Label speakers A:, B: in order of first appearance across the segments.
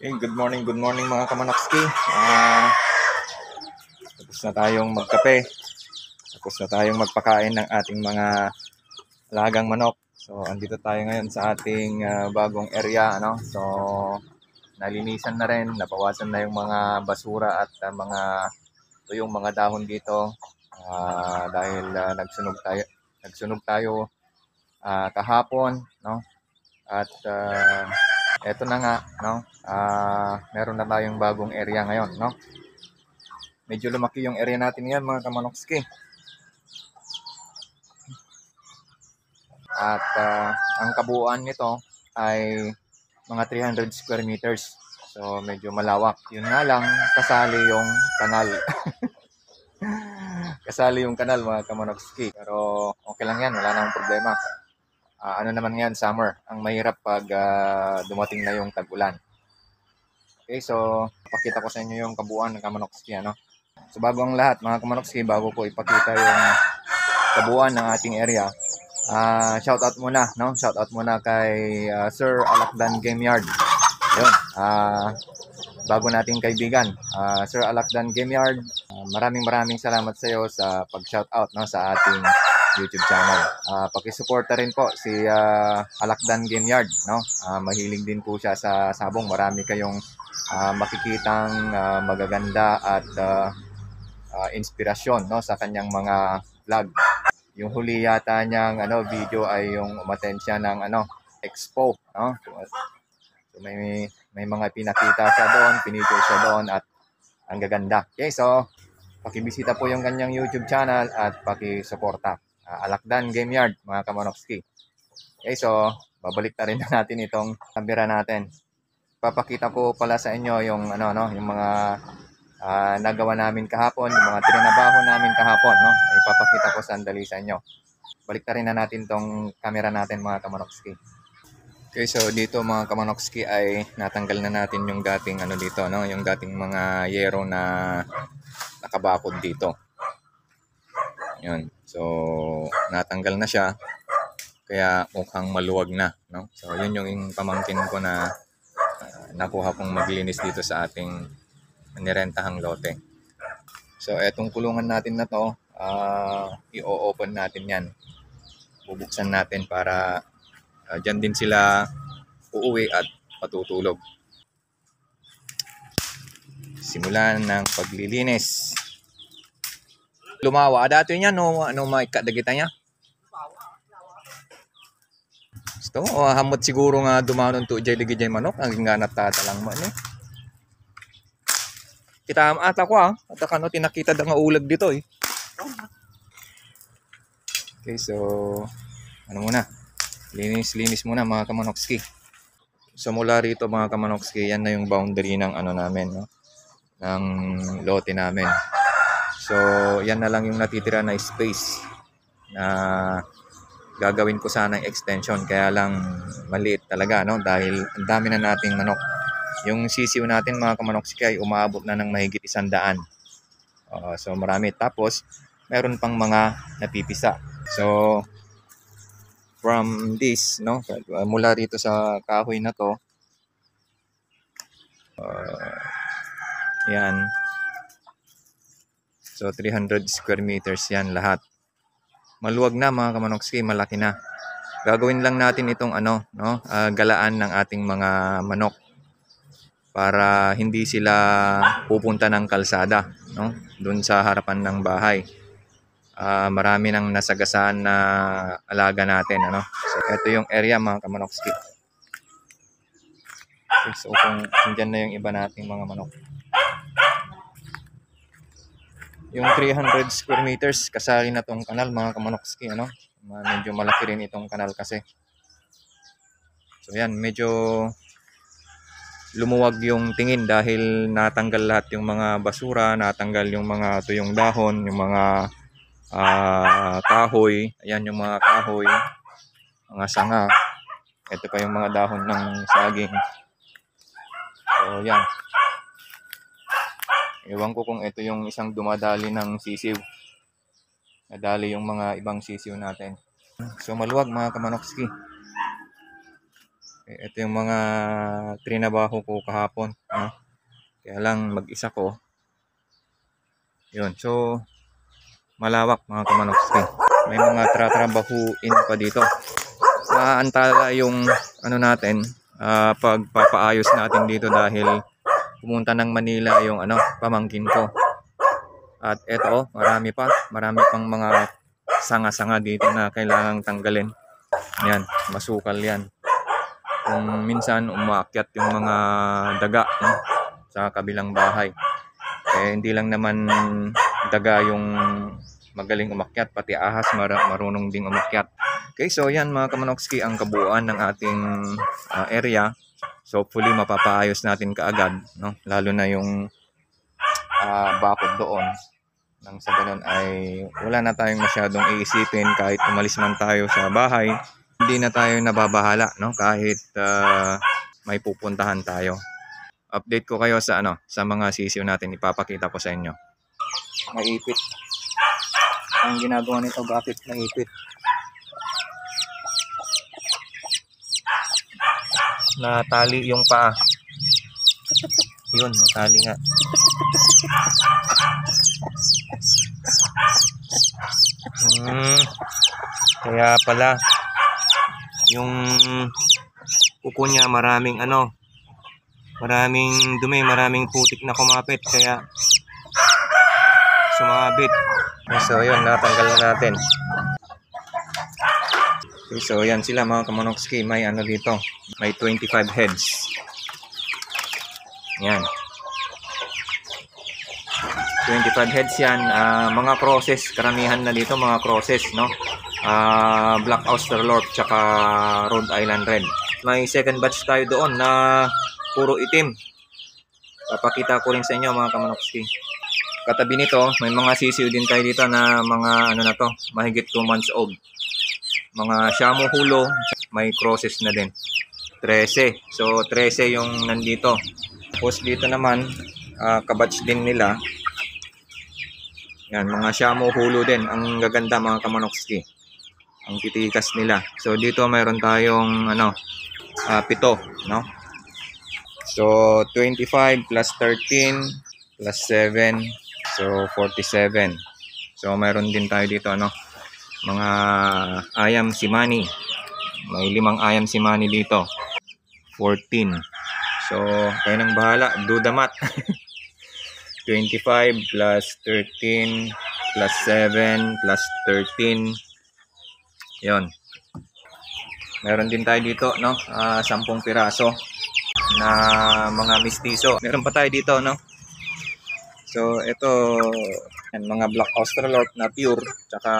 A: Okay, good morning mga kamanakski. Tapos na tayong magkape. Tapos na tayong magpakain ng ating mga alagang manok. So, andito tayo ngayon sa ating bagong area, ano? So, nalinisan na rin, nabawasan na yung mga basura at yung mga dahon dito. Dahil nagsunog tayo kahapon, no? At eto na nga, no? Meron na tayong bagong area ngayon, no? Medyo lumaki yung area natin ngayon mga kamanokski. At ang kabuuan nito ay mga 300 square meters. So medyo malawak. Yun nga lang, kasali yung kanal. Kasali yung kanal mga kamanokski. Pero okay lang yan, wala namang problema. Ano naman yan, summer. Ang mahirap pag dumating na yung tag-ulan. Okay, so pakita ko sa inyo yung kabuuan ng kamanokski, ano? So bago ang lahat mga kamanokski, bago ko ipakita yung kabuuan ng ating area, shoutout muna, no? Shoutout muna kay Sir Alakdan Game Yard. Yun, bago nating kaibigan, Sir Alakdan Game Yard, maraming salamat sa iyo sa pag-shoutout, no, sa ating YouTube channel. Paki-suporta rin po si Alakdan Game Yard, no? Mahilig din po siya sa sabong. Marami kayong makikitang magaganda at inspirasyon, no, sa kanyang mga vlog. Yung huli yata niyang video ay yung umattend siya ng expo, no? So may mga pinakita siya doon, pinidyo siya doon at ang gaganda. Okay, so paki-bisita po yung kanyang YouTube channel at paki-suporta. Alakdan Game Yard, mga kamanokski. Okay, so babalik na rin natin itong camera natin. Papakita ko pala sa inyo yung yung mga nagawa namin kahapon, yung mga trinabaho namin kahapon, no? Ipapakita ko sandali sa inyo. Balik na rin na natin tong camera natin mga kamanokski. Okay, so dito mga kamanokski ay natanggal na natin yung dating dito, no? Yung dating mga yero na nakabakod dito. Yun. So natanggal na siya. Kaya mukhang maluwag na, no? So yun yung pamangkin ko na nakuha kong maglinis dito sa ating nirentahang lote. So etong kulungan natin na to, i-open natin yan. Bubuksan natin para dyan din sila uuwi at patutulog. Simulan ng paglilinis. Lumawa dati niya no maikadagita niya. Gusto mo hamot siguro nga dumanon to jay ligi jay manok ang ganat tatalang man eh. Kita ata ko at kano tinakita da nga ulag dito eh. Okay, so muna? Linis muna mga kamanokski. So mula rito mga kamanokski, yan na yung boundary ng namin, no? Ng lote namin. So yan na lang yung natitira na space na gagawin ko sanang extension, kaya lang maliit talaga, no? Dahil ang dami na nating manok. Yung sisiw natin mga kamanokski ay umaabot na ng mahigit 100. So marami. Tapos meron pang mga napipisa. So from this, no, mula rito sa kahoy na to, yan. So 300 square meters yan lahat. Maluwag na mga kamanokski, malaki na. Gagawin lang natin itong galaan ng ating mga manok para hindi sila pupunta ng kalsada, no, doon sa harapan ng bahay. Marami nang nasagasaan na alaga natin, ano. So ito yung area mga kamanokski. Okay, so kung andyan na yung iba nating mga manok. Yung 300 square meters kasali na tong kanal mga kamanokski, ano. Medyo malaki rin itong kanal kasi. So yan, medyo lumuwag yung tingin dahil natanggal lahat yung mga basura, natanggal yung mga tuyong dahon, yung mga kahoy. Ayan yung mga kahoy, mga sanga. Ito pa yung mga dahon ng saging. So yan. Ewan ko kung ito yung isang dumadali ng sisiw. Nadali yung mga ibang sisiw natin. So maluwag mga kamanokski. Ito yung mga trinabaho ko kahapon, no? Kaya lang mag-isa ko. Yun. So, malawak mga kamanokski. May mga tratrabahuin pa dito. Maantala yung ano natin, pagpapaayos natin dito dahil pumunta ng Manila yung ano, pamangkin ko. At eto, marami pang mga sanga-sanga dito na kailangang tanggalin. Yan, masukal yan. Kung minsan umaakyat yung mga daga, no, sa kabilang bahay. Hindi lang naman daga yung magaling umakyat, pati ahas marunong ding umakyat. Okay, so yan mga kamanokski ang kabuuan ng ating area. So hopefully mapapaayos natin kaagad, no? Lalo na yung bakod doon. Nang sa ganun ay wala na tayong masyadong iisipin kahit umalis man tayo sa bahay. Hindi na tayo nababahala, no? Kahit may pupuntahan tayo. Update ko kayo sa sa mga sisiw natin, ipapakita ko sa inyo. Maipit. Ang ginagawa nito, bakit maipit? Natali yung paa. Yun, natali nga. Kaya pala yung kuko niya maraming maraming dumi, maraming putik na kumapit kaya sumabit. So yun, natanggal na natin. Okay, so yan sila mga kamanokski, may dito, may 25 heads. Yan. 25 heads yan, mga crosses, karamihan na dito mga crosses, no? Black Australorp tsaka Rhode Island Red. May second batch tayo doon na puro itim. Papakita ko rin sa inyo mga kamanokski. Katabi nito, may mga sisiw din tayo dito na mga na to, mahigit 2 months old. Mga Shamu Hulo, may crosses na din. 13. So 13 yung nandito. Tapos dito naman, kabatch din nila. Yan, mga Shamu Hulo din. Ang gaganda mga kamanokski. Ang titikas nila. So dito mayroon tayong 7, no? So 25 plus 13 plus 7, so 47. So mayroon din tayo dito mga ayam simani. May 5 ayam simani dito. 14. So kayo nang bahala, do the math. 25 plus 13 plus 7 plus 13. Yon. Meron din tayo dito 10 piraso na mga mistiso. Meron pa tayo dito So ito yan, mga Black Australorp na pure tsaka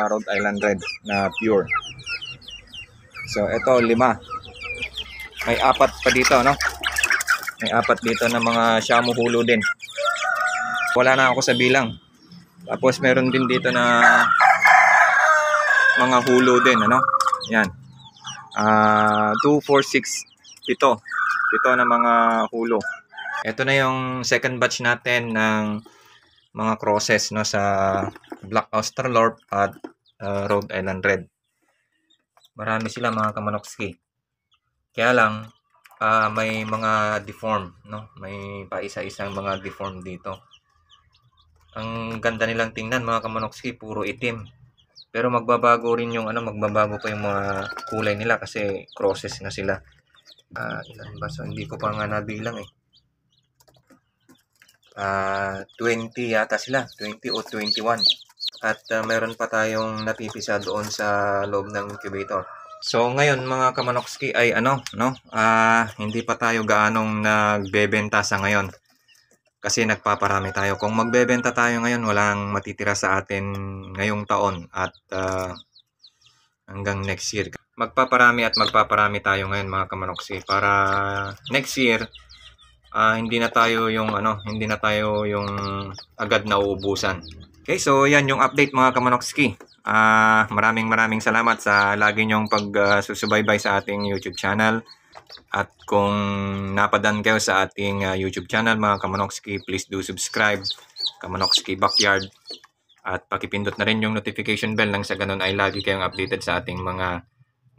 A: Rhode Island Red na pure. So ito 5. May 4 pa dito May 4 dito na mga Shamu Hulo din. Wala na ako sa bilang. Tapos meron din dito na mga hulo din Yan. 2, 4, 6, 7 na mga hulo. Ito na yung second batch natin ng mga crosses sa Black Australorp at Rhode Island Red. Marami sila mga kamanokski. Kaya lang may mga deform, may paisa-isang mga deform dito. Ang ganda nilang tingnan mga kamanokski, puro itim. Pero magbabago rin yung magbabago pa yung mga kulay nila kasi crosses na sila. Ilan ba? So hindi ko pa nga nabilang 20 yata sila, 20 o 21. At meron pa tayong napipisa doon sa loob ng incubator. So ngayon mga kamanokski ay hindi pa tayo gaanong nagbebenta sa ngayon. Kasi nagpaparami tayo. Kung magbebenta tayo ngayon, walang matitira sa atin ngayong taon at hanggang next year. Magpaparami tayo ngayon mga kamanokski para next year hindi na tayo yung agad na uubusan. Okay, so yan yung update mga kamanokski. Maraming salamat sa lagi nyong pagsusubaybay sa ating YouTube channel. At kung napadaan kayo sa ating YouTube channel mga kamanokski, please do subscribe, Kamanokski Backyard. At pakipindot na rin yung notification bell nang sa ganun ay lagi kayong updated sa ating mga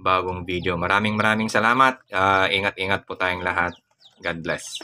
A: bagong video. Maraming salamat. Ingat-ingat po tayong lahat. God bless.